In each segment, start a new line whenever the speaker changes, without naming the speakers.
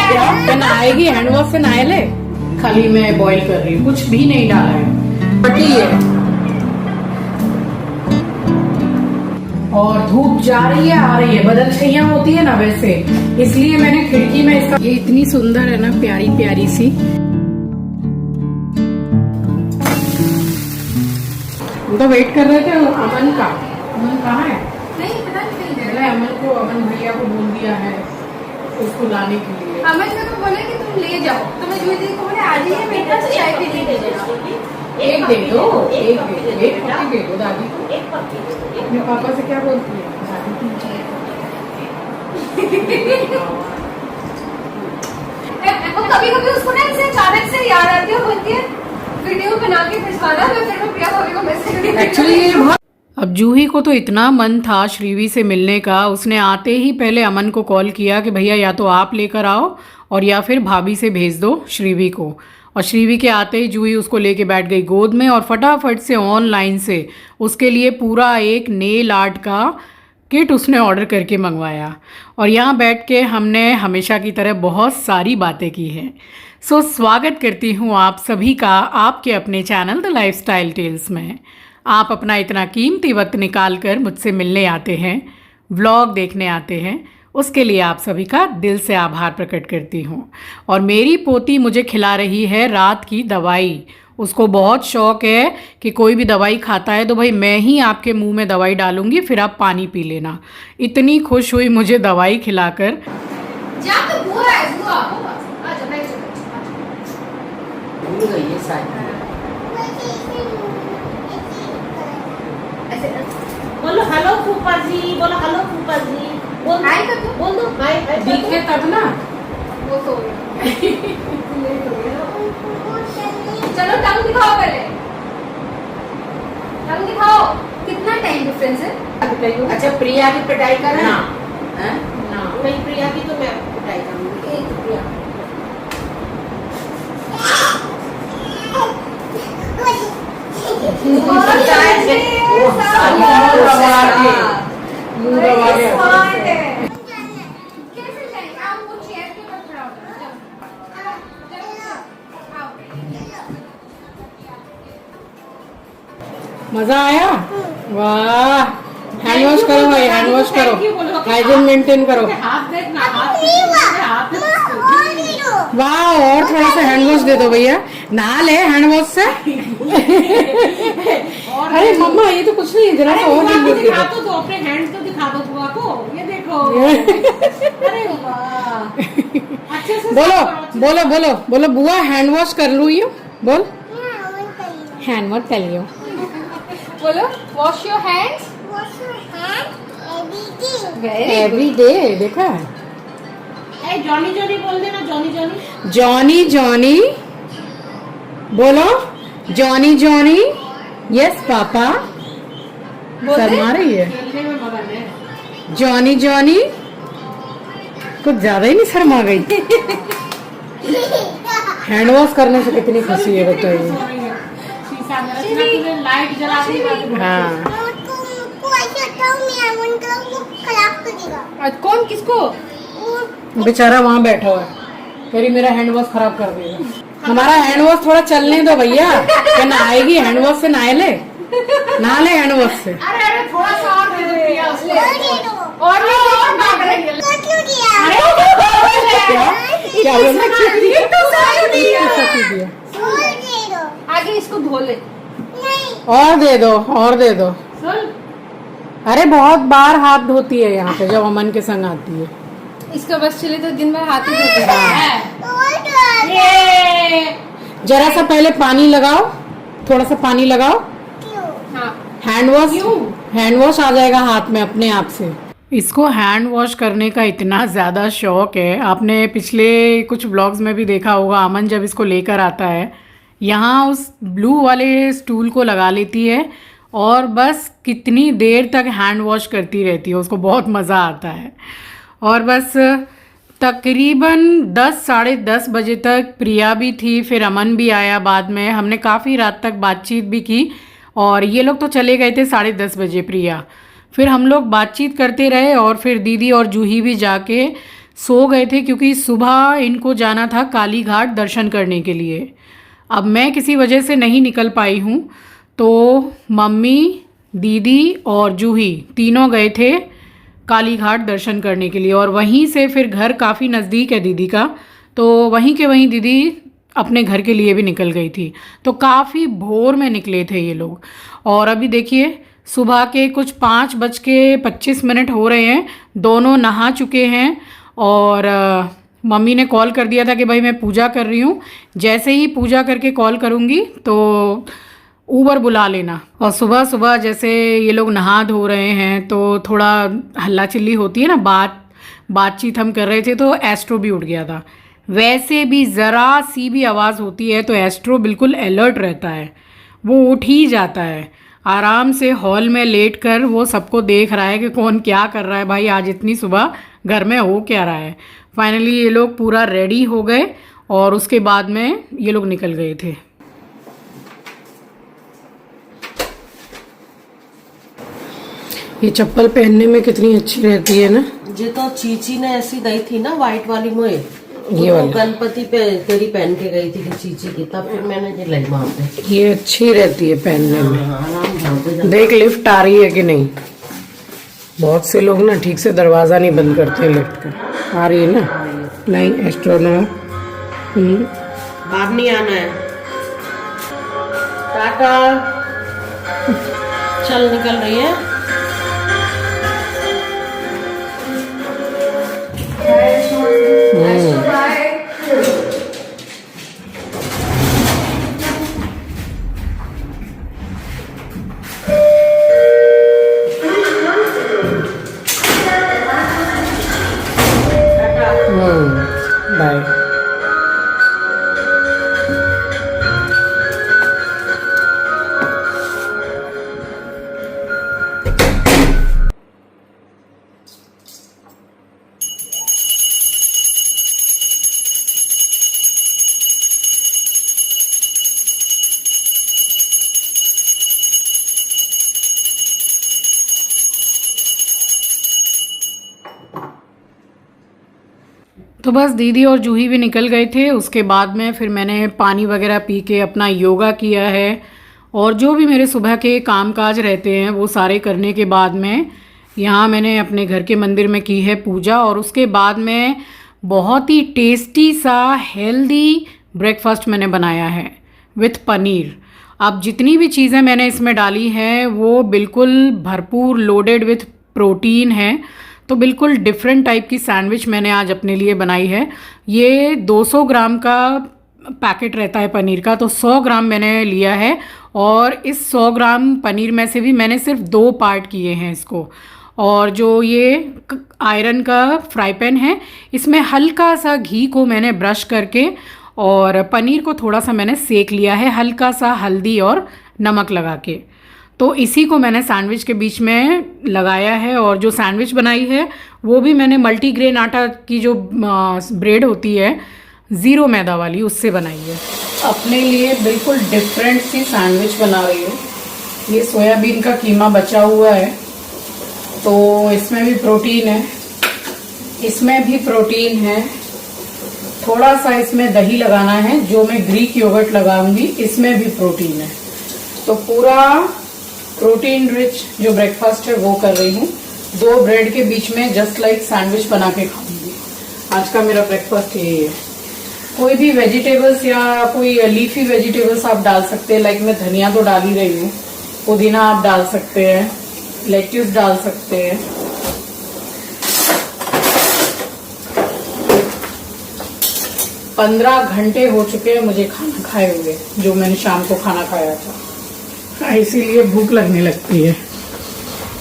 क्या नहाएगी? Hand wash से नहाए ले। खाली मैं बॉईल कर रही हूँ, कुछ भी नहीं डाला है, फटी है। और धूप जा रही है आ रही है, बदल छैया होती है ना वैसे, इसलिए मैंने खिड़की में इसका, ये इतनी सुंदर है ना, प्यारी प्यारी सी। हम तो वेट कर रहे थे अमन का। अमन कहाँ है?
नहीं पता नहीं।
अमन को, अमन भैया को बोल दिया है उसको लाने के लिए।
अमन ने तो बोला कि तुम ले जाओ, तो मैं जूही दीदी को बोले आज ही है मेरे पास चाय पीने के लिए।
एक दे दो, एक पत्ती दे दो दादी को। अपने पापा से क्या बोलती है? दादी की चाय।
कभी कभी उसको ना ऐसे अचानक से याद आती है, बोलती है वीडियो बना के भिजवाना, मैं फिर प्रिया भाभी को मैसेज।
एक्चुअली अब जूही को तो इतना मन था श्रीवी से मिलने का, उसने आते ही पहले अमन को कॉल किया कि भैया या तो आप लेकर आओ और या फिर भाभी से भेज दो श्रीवी को। और श्रीवी के आते ही जूही उसको लेके बैठ गई गोद में और फटाफट से ऑनलाइन से उसके लिए पूरा एक नेल आर्ट का किट उसने ऑर्डर करके मंगवाया। और यहाँ बैठ के हमने हमेशा की तरह बहुत सारी बातें की हैं। सो स्वागत करती हूँ आप सभी का आपके अपने चैनल द लाइफस्टाइल टेल्स में। आप अपना इतना कीमती वक्त निकाल कर मुझसे मिलने आते हैं, व्लॉग देखने आते हैं, उसके लिए आप सभी का दिल से आभार प्रकट करती हूँ। और मेरी पोती मुझे खिला रही है रात की दवाई। उसको बहुत शौक है कि कोई भी दवाई खाता है तो भाई मैं ही आपके मुंह में दवाई डालूंगी, फिर आप पानी पी लेना। इतनी खुश हुई मुझे दवाई खिलाकर।
जा तो बुआ है, बुआ आ जा बैठ जा।
भूल गई है शायद।
ऐसे
बोलो हेलो फूफा जी, बोलो हेलो फूफा जी, बोल
हाय कर दो,
बोल दो हाय हाय
दिखे तब ना।
वो सो गया। लेट हो गया। चलो टंग दिखाओ पहले, टंग दिखाओ। कितना टाइम डिफरेंस है?
अच्छा प्रिया की पिटाई कर ना।
नहीं प्रिया की तो मैं पिटाई करूंगी।
एक प्रिया
मजा आया? वाह, हैंड वॉश करो भाई, हैंड वॉश करो, हाइजीन मेंटेन करो।
हाथ देखना, हाथ
वाह, और थोड़ा सा हैंड वॉश दे दो भैया, नहा ले हैंड वॉश से। अरे मम्मा ये तो कुछ नहीं है, जरा सा और
दिखा तो दो, अपने हैंड तो दिखा दो बुआ को, ये देखो। अरे वाह, अच्छे से
बोलो बोलो बोलो बोलो बुआ हैंड वॉश कर लूँ यू, बोल हैंड वॉश कर लियो।
बोलो wash your hands
every day. देखा
जॉनी जॉनी बोल देना, जॉनी जॉनी।
जॉनी जॉनी बोलो, Johnny Johnny. Yes papa. Sharma रही है।
खेलने में मगन है।
Johnny Johnny. कुछ ज्यादा ही नहीं शर्मा गई। हैंड वॉश करने से कितनी खुशी है बताइए।
शीशा में रखना, तूने लाइट जला दी।
हाँ
कौन किसको?
बेचारा वहाँ बैठा हुआ है, कह रही मेरा हैंड वॉश खराब कर देगा। हमारा हैंड वॉश थोड़ा चलने दो भैया, क्या नहाएगी? हैंड वॉश से नहा ले, नहा ले हैंड वॉश से।
अरे अरे थोड़ा सा और दे दो प्रिया उसको।
और भाग रही है।
क्या बोला?
आगे इसको धो ले।
और दे दो, और दे दो।
सुन,
अरे बहुत बार हाथ धोती है यहाँ पे जब अमन के संग आती है।
इसका बस चले तो दिन भर हाथ ही धोते हैं।
ये
जरा सा पहले पानी लगाओ, थोड़ा सा पानी लगाओ।
हाँ
हैंड वॉश, हैंड वॉश आ जाएगा हाथ में अपने आप से। इसको हैंड वॉश करने का इतना ज़्यादा शौक है, आपने पिछले कुछ व्लॉग्स में भी देखा होगा। अमन जब इसको लेकर आता है यहाँ उस ब्लू वाले स्टूल को लगा लेती है और बस कितनी देर तक हैंड वॉश करती रहती है, उसको बहुत मज़ा आता है। और बस तकरीबन 10 साढ़े 10 बजे तक प्रिया भी थी, फिर अमन भी आया बाद में। हमने काफ़ी रात तक बातचीत भी की और ये लोग तो चले गए थे 10:30 बजे प्रिया। फिर हम लोग बातचीत करते रहे और फिर दीदी और जूही भी जाके सो गए थे क्योंकि सुबह इनको जाना था काली घाट दर्शन करने के लिए। अब मैं किसी वजह से नहीं निकल पाई हूँ, तो मम्मी, दीदी और जूही तीनों गए थे काली घाट दर्शन करने के लिए। और वहीं से फिर घर काफ़ी नज़दीक है दीदी का, तो वहीं के वहीं दीदी अपने घर के लिए भी निकल गई थी। तो काफ़ी भोर में निकले थे ये लोग। और अभी देखिए सुबह के कुछ 5:25 हो रहे हैं, दोनों नहा चुके हैं। और मम्मी ने कॉल कर दिया था कि भाई मैं पूजा कर रही हूँ, जैसे ही पूजा करके कॉल करूँगी तो ऊबर बुला लेना। और सुबह सुबह जैसे ये लोग नहा धो रहे हैं तो थोड़ा हल्ला चिल्ली होती है ना, बातचीत हम कर रहे थे तो एस्ट्रो भी उठ गया था। वैसे भी ज़रा सी भी आवाज़ होती है तो एस्ट्रो बिल्कुल अलर्ट रहता है, वो उठ ही जाता है। आराम से हॉल में लेट कर वो सबको देख रहा है कि कौन क्या कर रहा है, भाई आज इतनी सुबह घर में हो क्या रहा है। फाइनली ये लोग पूरा रेडी हो गए और उसके बाद में ये लोग निकल गए थे। ये चप्पल पहनने में कितनी अच्छी रहती है ना।
ये तो चीची ने ऐसी गई थी ना व्हाइट वाली मोए,
ये वाली
गणपति पे तेरी पहन के गई थी चीची की, तब फिर मैंने ये लाई वहां पे।
ये अच्छी रहती है पहनने में।
आराम भाग
देख लिफ्ट आ रही है कि नहीं। बहुत से लोग ना ठीक से दरवाज़ा नहीं बंद करते लिफ्ट का। आ रही है ना, नहीं एस्ट्रोनॉट।
बाहर नहीं आना है। टाटा। चल निकल रही है।
बाय। तो बस दीदी और जूही भी निकल गए थे। उसके बाद में फिर मैंने पानी वगैरह पी के अपना योगा किया है और जो भी मेरे सुबह के कामकाज रहते हैं वो सारे करने के बाद में यहाँ मैंने अपने घर के मंदिर में की है पूजा। और उसके बाद में बहुत ही टेस्टी सा हेल्दी ब्रेकफास्ट मैंने बनाया है विथ पनीर। अब जितनी भी चीज़ें मैंने इसमें डाली हैं वो बिल्कुल भरपूर लोडेड विथ प्रोटीन है। तो बिल्कुल डिफरेंट टाइप की सैंडविच मैंने आज अपने लिए बनाई है। ये 200 ग्राम का पैकेट रहता है पनीर का, तो 100 ग्राम मैंने लिया है। और इस 100 ग्राम पनीर में से भी मैंने सिर्फ 2 पार्ट किए हैं इसको। और जो ये आयरन का फ्राई पैन है, इसमें हल्का सा घी को मैंने ब्रश करके और पनीर को थोड़ा सा मैंने सेक लिया है, हल्का सा हल्दी और नमक लगा के। तो इसी को मैंने सैंडविच के बीच में लगाया है। और जो सैंडविच बनाई है वो भी मैंने मल्टीग्रेन आटा की जो ब्रेड होती है 0 मैदा वाली, उससे बनाई है। अपने लिए बिल्कुल डिफरेंट सी सैंडविच बना रही हूँ। ये सोयाबीन का कीमा बचा हुआ है तो इसमें भी प्रोटीन है, इसमें भी प्रोटीन है। थोड़ा सा इसमें दही लगाना है, जो मैं ग्रीक योगर्ट लगाऊंगी, इसमें भी प्रोटीन है। तो पूरा प्रोटीन रिच जो ब्रेकफास्ट है वो कर रही हूँ। 2 ब्रेड के बीच में जस्ट लाइक सैंडविच बना के खाऊंगी। आज का मेरा ब्रेकफास्ट यही है। कोई भी वेजिटेबल्स या कोई लीफी वेजिटेबल्स आप डाल सकते हैं, लाइक मैं धनिया तो डाल ही रही हूँ, पुदीना आप डाल सकते हैं, लेट्यूस डाल सकते हैं। पंद्रह घंटे हो चुके हैं मुझे खाना खाए हुए, जो मैंने शाम को खाना खाया था, इसीलिए भूख लगने लगती है।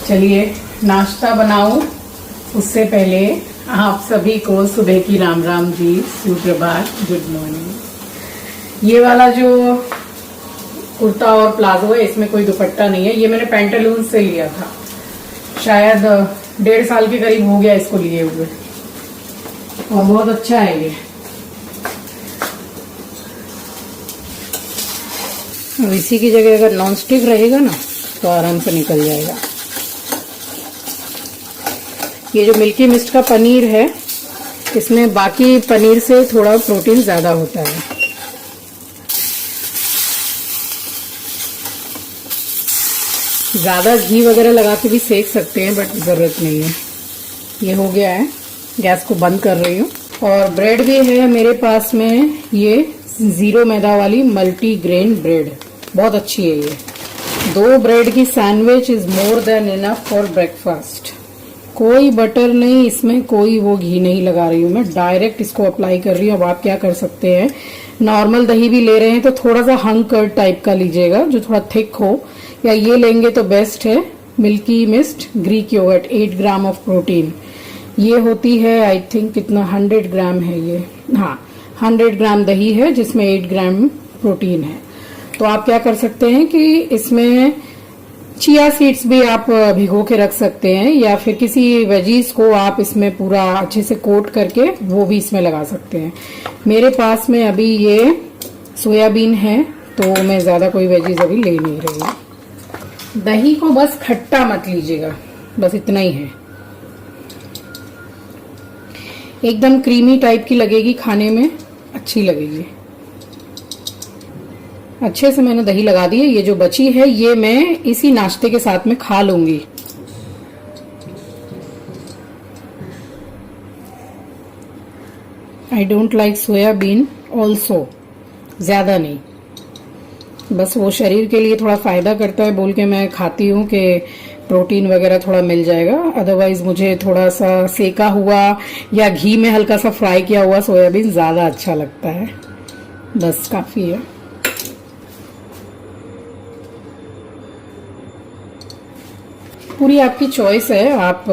चलिए नाश्ता बनाऊं उससे पहले आप सभी को सुबह की राम राम जी, सुप्रभात, गुड मॉर्निंग। ये वाला जो कुर्ता और प्लाजो है इसमें कोई दुपट्टा नहीं है, ये मैंने पैंटालून से लिया था, शायद 1.5 साल के करीब हो गया इसको लिए हुए और बहुत अच्छा है ये। अब इसी की जगह अगर नॉन स्टिक रहेगा ना तो आराम से निकल जाएगा। ये जो मिल्की मिस्ट का पनीर है इसमें बाकी पनीर से थोड़ा प्रोटीन ज़्यादा होता है। ज़्यादा घी वगैरह लगा के भी सेक सकते हैं, बट ज़रूरत नहीं है। ये हो गया है, गैस को बंद कर रही हूँ। और ब्रेड भी है मेरे पास में, ये 0 मैदा वाली मल्टी ग्रेन ब्रेड, बहुत अच्छी है ये। 2 ब्रेड की sandwich is more than enough for breakfast. कोई बटर नहीं इसमें, कोई वो घी नहीं लगा रही हूँ मैं, डायरेक्ट इसको अप्लाई कर रही हूँ। अब आप क्या कर सकते हैं, नॉर्मल दही भी ले रहे हैं तो थोड़ा सा हंग कर्ड टाइप का लीजिएगा जो थोड़ा थिक हो, या ये लेंगे तो बेस्ट है Milky Mist Greek yogurt, 8 gram of protein. ये होती है आई थिंक कितना 100 ग्राम है ये, हाँ 100 ग्राम दही है जिसमें 8 ग्राम प्रोटीन है। तो आप क्या कर सकते हैं कि इसमें चिया सीड्स भी आप भिगो के रख सकते हैं, या फिर किसी वेजीज को आप इसमें पूरा अच्छे से कोट करके वो भी इसमें लगा सकते हैं। मेरे पास में अभी ये सोयाबीन है तो मैं ज्यादा कोई वेजीज अभी ले नहीं रही हूँ। दही को बस खट्टा मत लीजिएगा, बस इतना ही है। एकदम क्रीमी टाइप की लगेगी, खाने में अच्छी लगेगी। अच्छे से मैंने दही लगा दी है। ये जो बची है ये मैं इसी नाश्ते के साथ में खा लूंगी। I don't like soybean also, ज्यादा नहीं, बस वो शरीर के लिए थोड़ा फायदा करता है बोल के मैं खाती हूँ कि प्रोटीन वगैरह थोड़ा मिल जाएगा। अदरवाइज मुझे थोड़ा सा सेका हुआ या घी में हल्का सा फ्राई किया हुआ सोयाबीन ज्यादा अच्छा लगता है। बस काफी है। पूरी आपकी चॉइस है, आप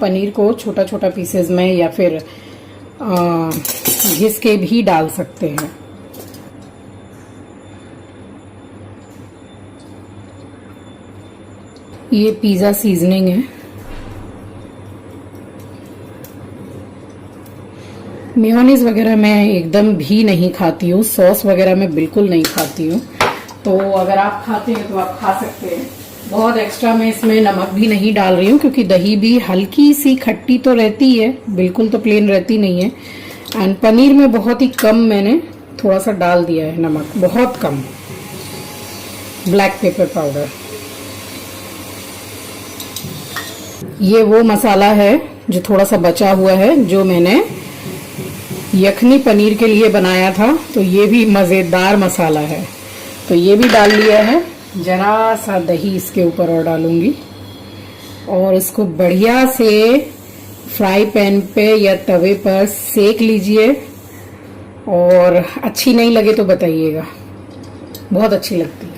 पनीर को छोटा छोटा पीसेस में या फिर घिस के भी डाल सकते हैं। ये पिज्जा सीजनिंग है। मेयोनीज वगैरह मैं एकदम भी नहीं खाती हूँ, सॉस वगैरह मैं बिल्कुल नहीं खाती हूँ। तो अगर आप खाते हैं तो आप खा सकते हैं। बहुत एक्स्ट्रा मैं इसमें नमक भी नहीं डाल रही हूँ क्योंकि दही भी हल्की सी खट्टी तो रहती है, बिल्कुल तो प्लेन रहती नहीं है। एंड पनीर में बहुत ही कम मैंने थोड़ा सा डाल दिया है नमक, बहुत कम। ब्लैक पेपर पाउडर, ये वो मसाला है जो थोड़ा सा बचा हुआ है जो मैंने यखनी पनीर के लिए बनाया था, तो ये भी मज़ेदार मसाला है, तो ये भी डाल लिया है। जरा सा दही इसके ऊपर और डालूंगी और इसको बढ़िया से फ्राई पैन पे या तवे पर सेक लीजिए। और अच्छी नहीं लगे तो बताइएगा, बहुत अच्छी लगती है।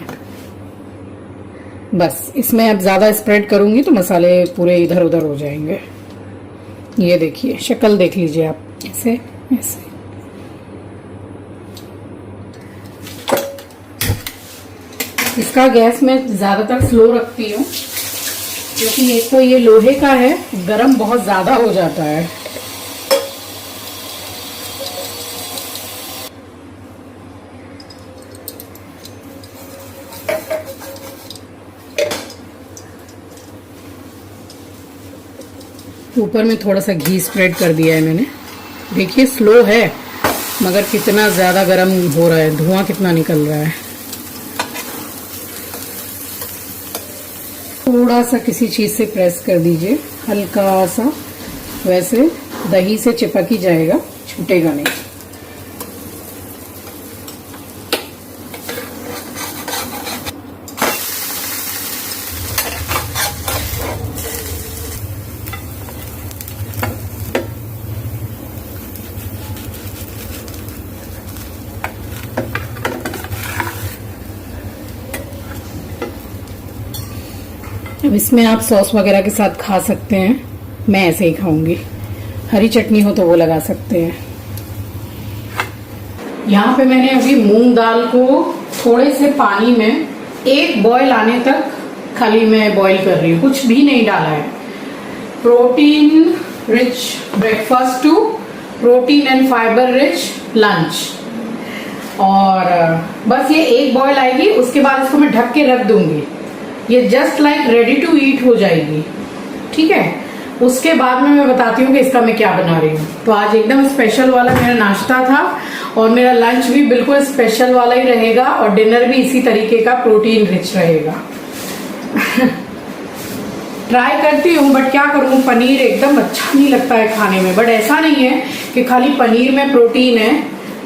बस इसमें अब ज़्यादा स्प्रेड करूंगी तो मसाले पूरे इधर उधर हो जाएंगे। ये देखिए, शक्ल देख लीजिए आप, ऐसे ऐसे। इसका गैस मैं ज़्यादातर स्लो रखती हूँ क्योंकि एक तो ये लोहे का है, गरम बहुत ज़्यादा हो जाता है। ऊपर में थोड़ा सा घी स्प्रेड कर दिया है मैंने। देखिए स्लो है मगर कितना ज़्यादा गरम हो रहा है, धुआं कितना निकल रहा है। थोड़ा सा किसी चीज से प्रेस कर दीजिए, हल्का सा, वैसे दही से चिपक ही जाएगा, छूटेगा नहीं। अब इसमें आप सॉस वगैरह के साथ खा सकते हैं, मैं ऐसे ही खाऊंगी। हरी चटनी हो तो वो लगा सकते हैं। यहाँ पे मैंने अभी मूंग दाल को थोड़े से पानी में 1 बॉयल आने तक खाली मैं बॉईल कर रही हूँ, कुछ भी नहीं डाला है। Protein rich breakfast to protein and fibre rich lunch. और बस ये 1 बॉयल आएगी, उसके बाद इसको मैं ढक के रख दूंगी। ये just like ready to eat हो जाएगी, ठीक है। उसके बाद में मैं बताती हूँ कि इसका मैं क्या बना रही हूँ। तो आज एकदम स्पेशल वाला मेरा नाश्ता था और मेरा लंच भी बिल्कुल स्पेशल वाला ही रहेगा और डिनर भी इसी तरीके का प्रोटीन रिच रहेगा। ट्राई करती हूँ बट क्या करूँ, पनीर एकदम अच्छा नहीं लगता है खाने में। बट ऐसा नहीं है कि खाली पनीर में प्रोटीन है,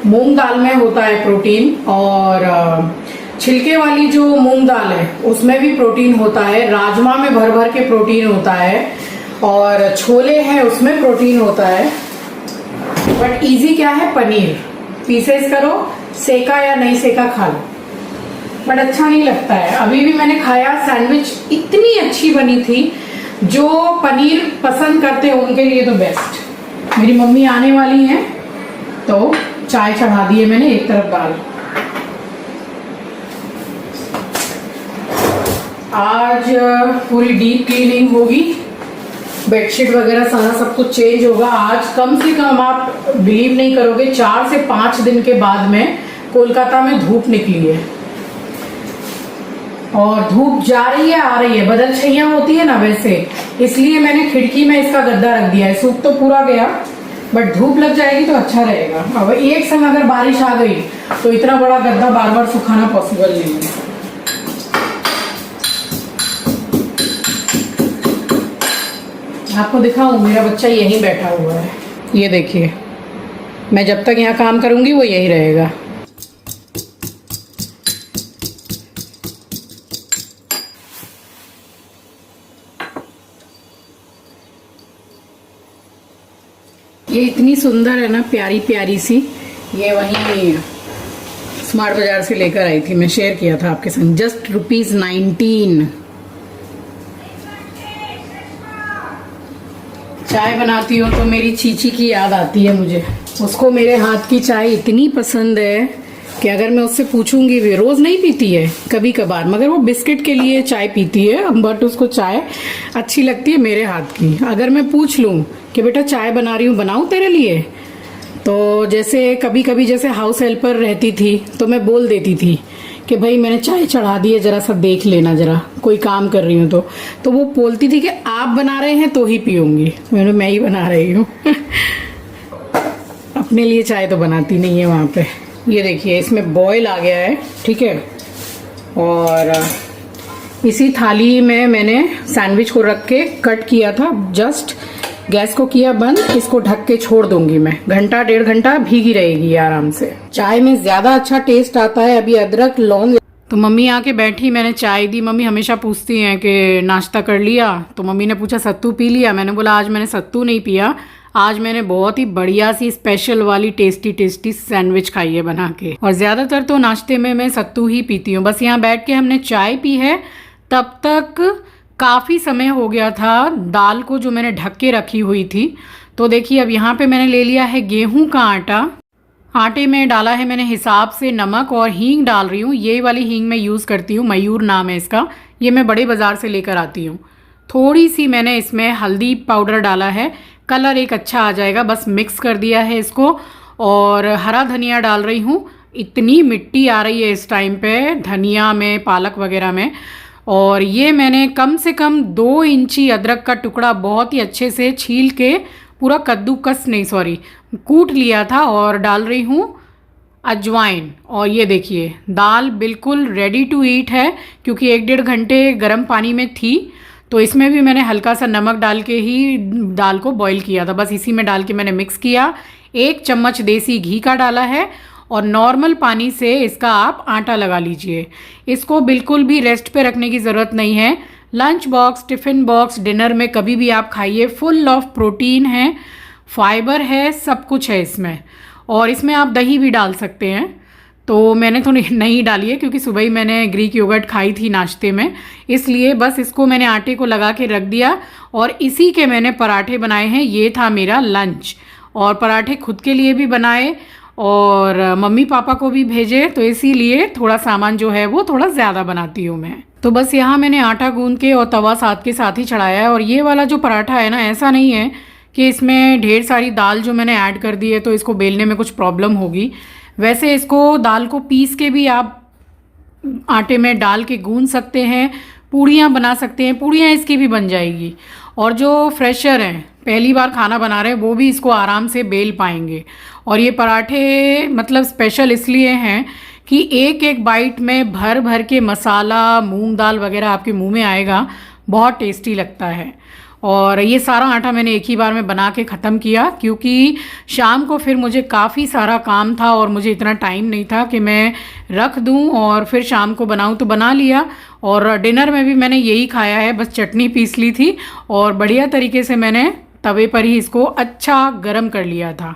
मूंग दाल में होता है प्रोटीन, और छिलके वाली जो मूंग दाल है उसमें भी प्रोटीन होता है, राजमा में भर भर के प्रोटीन होता है, और छोले हैं उसमें प्रोटीन होता है। बट इजी क्या है, पनीर पीसेस करो, सेका या नहीं सेका खा लो, बट अच्छा नहीं लगता है। अभी भी मैंने खाया, सैंडविच इतनी अच्छी बनी थी। जो पनीर पसंद करते हैं उनके लिए तो बेस्ट। मेरी मम्मी आने वाली हैं तो चाय चढ़ा दी है मैंने, एक तरफ दाल। आज पूरी डीप क्लीनिंग होगी, बेडशीट वगैरह सारा सब कुछ चेंज होगा। आज कम से कम आप बिलीव नहीं करोगे 4 से 5 दिन के बाद में कोलकाता में धूप निकली है, और धूप जा रही है आ रही है, बदल छैया होती है ना वैसे, इसलिए मैंने खिड़की में इसका गद्दा रख दिया है। सूख तो पूरा गया बट धूप लग जाएगी तो अच्छा रहेगा। अब एक संग अगर बारिश आ गई तो इतना बड़ा गद्दा बार बार सुखाना पॉसिबल नहीं है। आपको दिखाऊं, मेरा बच्चा यहीं बैठा हुआ है, ये देखिए। मैं जब तक यहाँ काम करूंगी वो यहीं रहेगा। ये इतनी सुंदर है ना, प्यारी प्यारी सी। ये वहीं स्मार्ट बाजार से लेकर आई थी, मैं शेयर किया था आपके संग, जस्ट ₹19। चाय बनाती हूँ तो मेरी चीची की याद आती है मुझे। उसको मेरे हाथ की चाय इतनी पसंद है कि अगर मैं उससे पूछूंगी भी, रोज नहीं पीती है, कभी कभार, मगर वो बिस्किट के लिए चाय पीती है, बट उसको चाय अच्छी लगती है मेरे हाथ की। अगर मैं पूछ लूं कि बेटा चाय बना रही हूँ, बनाऊं तेरे लिए, तो जैसे कभी कभी जैसे हाउस हेल्पर रहती थी तो मैं बोल देती थी कि भाई मैंने चाय चढ़ा दी है, जरा सा देख लेना, जरा कोई काम कर रही हूँ तो वो बोलती थी कि आप बना रहे हैं तो ही पीऊंगी। मैं ही बना रही हूँ। अपने लिए चाय तो बनाती नहीं है वहां पे। ये देखिए इसमें बॉयल आ गया है, ठीक है। और इसी थाली में मैंने सैंडविच को रख के कट किया था, जस्ट गैस को किया बंद। इसको ढक के छोड़ दूंगी मैं, घंटा 1.5 घंटा भीगी रहेगी आराम से। चाय में ज्यादा अच्छा टेस्ट आता है। अभी अदरक लौंग, तो मम्मी आके बैठी, मैंने चाय दी। मम्मी हमेशा पूछती हैं कि नाश्ता कर लिया, तो मम्मी ने पूछा सत्तू पी लिया। मैंने बोला आज मैंने सत्तू नहीं पिया, आज मैंने बहुत ही बढ़िया सी स्पेशल वाली टेस्टी टेस्टी सैंडविच खाई है बना के। और ज्यादातर तो नाश्ते में मैं सत्तू ही पीती हूँ। बस यहाँ बैठ के हमने चाय पी है, तब तक काफ़ी समय हो गया था दाल को जो मैंने ढक के रखी हुई थी। तो देखिए अब यहाँ पे मैंने ले लिया है गेहूं का आटा। आटे में डाला है मैंने हिसाब से नमक, और हींग डाल रही हूँ। ये वाली हींग मैं यूज़ करती हूँ, मयूर नाम है इसका, ये मैं बड़े बाज़ार से लेकर आती हूँ। थोड़ी सी मैंने इसमें हल्दी पाउडर डाला है, कलर एक अच्छा आ जाएगा, बस मिक्स कर दिया है इसको। और हरा धनिया डाल रही हूँ। इतनी मिट्टी आ रही है इस टाइम पे धनिया में, पालक वगैरह में। और ये मैंने कम से कम 2 इंची अदरक का टुकड़ा बहुत ही अच्छे से छील के, पूरा कद्दूकस नहीं सॉरी कूट लिया था, और डाल रही हूँ अजवाइन। और ये देखिए दाल बिल्कुल रेडी टू ईट है, क्योंकि 1-1.5 घंटे गर्म पानी में थी। तो इसमें भी मैंने हल्का सा नमक डाल के ही दाल को बॉईल किया था, बस इसी में डाल के मैंने मिक्स किया। 1 चम्मच देसी घी का डाला है, और नॉर्मल पानी से इसका आप आटा लगा लीजिए। इसको बिल्कुल भी रेस्ट पे रखने की ज़रूरत नहीं है। Lunch box, tiffin box, dinner में कभी भी आप खाइए। फुल ऑफ प्रोटीन है, फाइबर है, सब कुछ है इसमें। और इसमें आप दही भी डाल सकते हैं, तो मैंने तो नहीं डाली है क्योंकि सुबह ही मैंने ग्रीक योगर्ट खाई थी नाश्ते में, इसलिए बस इसको मैंने आटे को लगा के रख दिया। और इसी के मैंने पराठे बनाए हैं। ये था मेरा लंच, और पराठे खुद के लिए भी बनाए और मम्मी पापा को भी भेजे, तो इसीलिए थोड़ा सामान जो है वो थोड़ा ज़्यादा बनाती हूँ मैं। तो बस यहाँ मैंने आटा गूंद के और तवा साथ के साथ ही चढ़ाया है। और ये वाला जो पराठा है ना, ऐसा नहीं है कि इसमें ढेर सारी दाल जो मैंने ऐड कर दी है तो इसको बेलने में कुछ प्रॉब्लम होगी। वैसे इसको दाल को पीस के भी आप आटे में डाल के गूंद सकते हैं, पूड़ियाँ बना सकते हैं, पूड़ियाँ इसकी भी बन जाएगी। और जो फ्रेशर हैं, पहली बार खाना बना रहे हैं, वो भी इसको आराम से बेल पाएंगे। और ये पराठे मतलब स्पेशल इसलिए हैं कि एक एक बाइट में भर भर के मसाला, मूंग दाल वगैरह आपके मुंह में आएगा, बहुत टेस्टी लगता है। और ये सारा आटा मैंने एक ही बार में बना के ख़त्म किया, क्योंकि शाम को फिर मुझे काफ़ी सारा काम था और मुझे इतना टाइम नहीं था कि मैं रख दूं और फिर शाम को बनाऊं। तो बना लिया और डिनर में भी मैंने यही खाया है, बस चटनी पीस ली थी और बढ़िया तरीके से मैंने तवे पर ही इसको अच्छा गरम कर लिया था।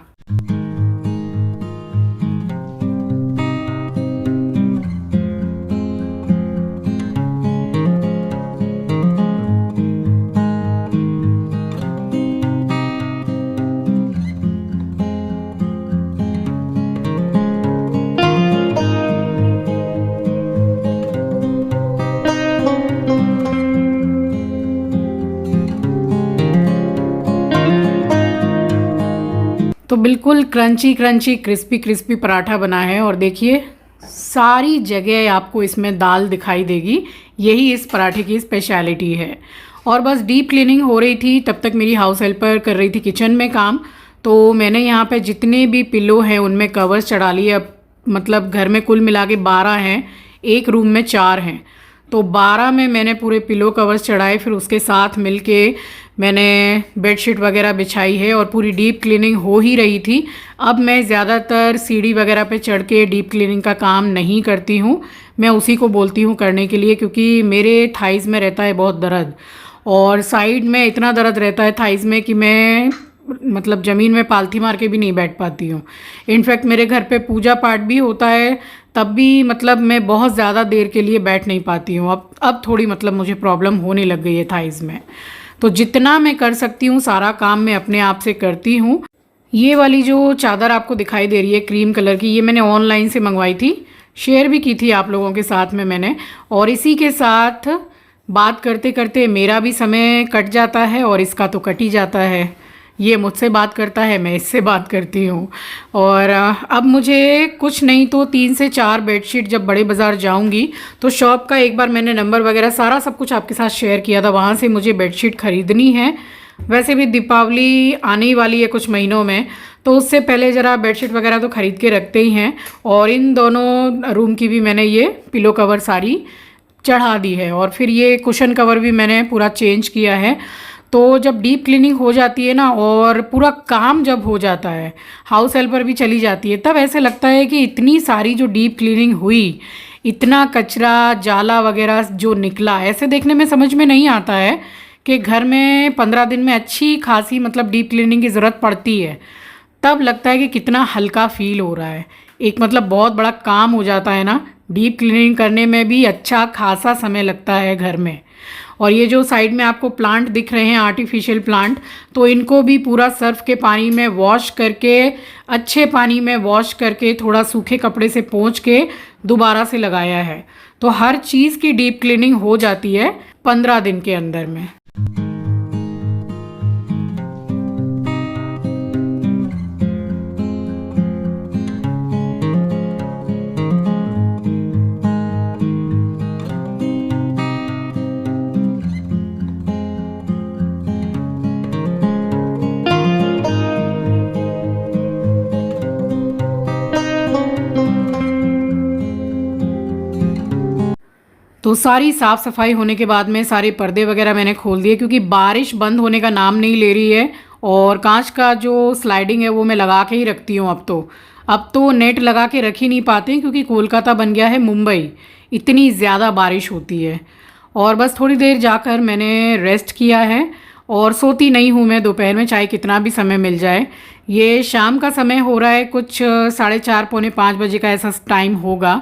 तो बिल्कुल crunchy crunchy crispy crispy paratha बना है। और देखिए सारी जगह आपको इसमें दाल दिखाई देगी, यही इस पराठे की स्पेशलिटी है। और बस डीप क्लीनिंग हो रही थी, तब तक मेरी हाउस हेल्पर कर रही थी किचन में काम। तो मैंने यहाँ पे जितने भी पिलो हैं उनमें कवर्स चढ़ा लिए। अब मतलब घर में कुल मिला के 12 हैं, एक रूम में 4 हैं, तो 12 में मैंने पूरे पिलो कवर्स चढ़ाए। फिर उसके साथ मिलके मैंने बेडशीट वगैरह बिछाई है और पूरी डीप क्लीनिंग हो ही रही थी। अब मैं ज़्यादातर सीढ़ी वगैरह पे चढ़ के डीप क्लीनिंग का काम नहीं करती हूँ, मैं उसी को बोलती हूँ करने के लिए, क्योंकि मेरे थाइज़ में रहता है बहुत दर्द और साइड में इतना दर्द रहता है थाइज़ में कि मैं मतलब ज़मीन में पालथी मार के भी नहीं बैठ पाती हूँ। इनफैक्ट मेरे घर पे पूजा पाठ भी होता है, तब भी मतलब मैं बहुत ज़्यादा देर के लिए बैठ नहीं पाती हूँ। अब थोड़ी मतलब मुझे प्रॉब्लम होने लग गई है थाइज़ में। तो जितना मैं कर सकती हूँ सारा काम मैं अपने आप से करती हूँ। ये वाली जो चादर आपको दिखाई दे रही है क्रीम कलर की, ये मैंने ऑनलाइन से मंगवाई थी, शेयर भी की थी आप लोगों के साथ में मैंने। और इसी के साथ बात करते करते मेरा भी समय कट जाता है और इसका तो कट ही जाता है। ये मुझसे बात करता है, मैं इससे बात करती हूँ। और अब मुझे कुछ नहीं तो 3 से 4 बेडशीट, जब बड़े बाज़ार जाऊँगी तो शॉप का एक बार मैंने नंबर वगैरह सारा सब कुछ आपके साथ शेयर किया था, वहाँ से मुझे बेडशीट ख़रीदनी है। वैसे भी दीपावली आने ही वाली है कुछ महीनों में, तो उससे पहले ज़रा बेडशीट वगैरह तो ख़रीद के रखते ही हैं। और इन दोनों रूम की भी मैंने ये पिलो कवर सारी चढ़ा दी है और फिर ये कुशन कवर भी मैंने पूरा चेंज किया है। तो जब डीप क्लीनिंग हो जाती है ना और पूरा काम जब हो जाता है, हाउस हेल्पर भी चली जाती है, तब ऐसे लगता है कि इतनी सारी जो डीप क्लीनिंग हुई, इतना कचरा जाला वगैरह जो निकला, ऐसे देखने में समझ में नहीं आता है कि घर में 15 दिन में अच्छी खासी मतलब डीप क्लीनिंग की ज़रूरत पड़ती है। तब लगता है कि कितना हल्का फील हो रहा है। एक मतलब बहुत बड़ा काम हो जाता है ना, डीप क्लीनिंग करने में भी अच्छा खासा समय लगता है घर में। और ये जो साइड में आपको प्लांट दिख रहे हैं आर्टिफिशियल प्लांट, तो इनको भी पूरा सर्फ के पानी में वॉश करके, अच्छे पानी में वॉश करके, थोड़ा सूखे कपड़े से पोंछ के दोबारा से लगाया है। तो हर चीज़ की डीप क्लीनिंग हो जाती है 15 दिन के अंदर में। तो सारी साफ़ सफाई होने के बाद में सारे पर्दे वगैरह मैंने खोल दिए, क्योंकि बारिश बंद होने का नाम नहीं ले रही है। और कांच का जो स्लाइडिंग है वो मैं लगा के ही रखती हूँ। अब तो नेट लगा के रख ही नहीं पाते, क्योंकि कोलकाता बन गया है मुंबई, इतनी ज़्यादा बारिश होती है। और बस थोड़ी देर जाकर मैंने रेस्ट किया है और सोती नहीं हूँ मैं दोपहर में, चाहे कितना भी समय मिल जाए। ये शाम का समय हो रहा है, कुछ 4:30 पौने 5 बजे का ऐसा टाइम होगा।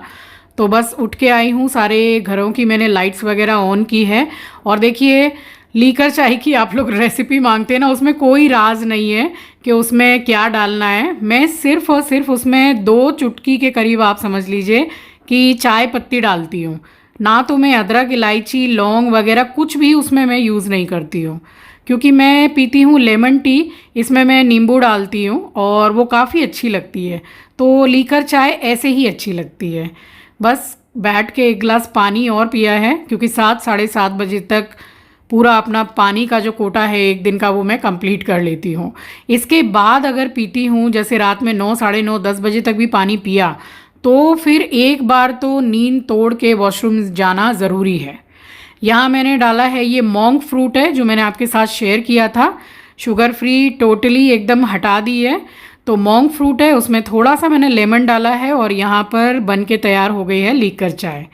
तो बस उठ के आई हूँ, सारे घरों की मैंने लाइट्स वगैरह ऑन की है। और देखिए लीकर चाय की आप लोग रेसिपी मांगते हैं ना, उसमें कोई राज नहीं है कि उसमें क्या डालना है। मैं सिर्फ़ और सिर्फ उसमें 2 चुटकी के करीब आप समझ लीजिए कि चाय पत्ती डालती हूँ। ना तो मैं अदरक, इलायची, लौंग वगैरह कुछ भी उसमें मैं यूज़ नहीं करती हूँ, क्योंकि मैं पीती हूँ लेमन टी, इसमें मैं नींबू डालती हूँ और वो काफ़ी अच्छी लगती है। तो लीकर चाय ऐसे ही अच्छी लगती है। बस बैठ के 1 गिलास पानी और पिया है, क्योंकि 7 साढ़े 7 बजे तक पूरा अपना पानी का जो कोटा है एक दिन का वो मैं कंप्लीट कर लेती हूँ। इसके बाद अगर पीती हूँ, जैसे रात में 9, साढ़े 9, 10 बजे तक भी पानी पिया, तो फिर एक बार तो नींद तोड़ के वॉशरूम जाना ज़रूरी है। यहाँ मैंने डाला है ये मोंग फ्रूट है जो मैंने आपके साथ शेयर किया था, शुगर फ्री टोटली एकदम हटा दी है। तो मोंग फ्रूट है, उसमें थोड़ा सा मैंने लेमन डाला है और यहाँ पर बन के तैयार हो गई है लीकर चाय,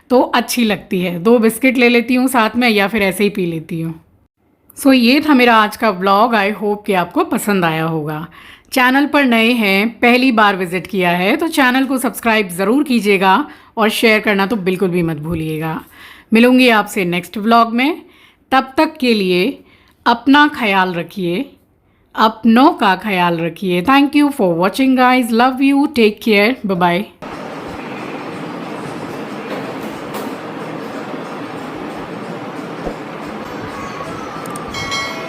तो अच्छी लगती है। 2 बिस्किट ले लेती हूँ साथ में या फिर ऐसे ही पी लेती हूँ। सो ये था मेरा आज का व्लॉग। आई होप कि आपको पसंद आया होगा। चैनल पर नए हैं, पहली बार विजिट किया है तो चैनल को सब्सक्राइब ज़रूर कीजिएगा और शेयर करना तो बिल्कुल भी मत भूलिएगा। मिलूंगी आपसे नेक्स्ट व्लॉग में, तब तक के लिए अपना ख्याल रखिए, अपनों का ख्याल रखिए। Thank you for watching guys, love you, take care, bye bye.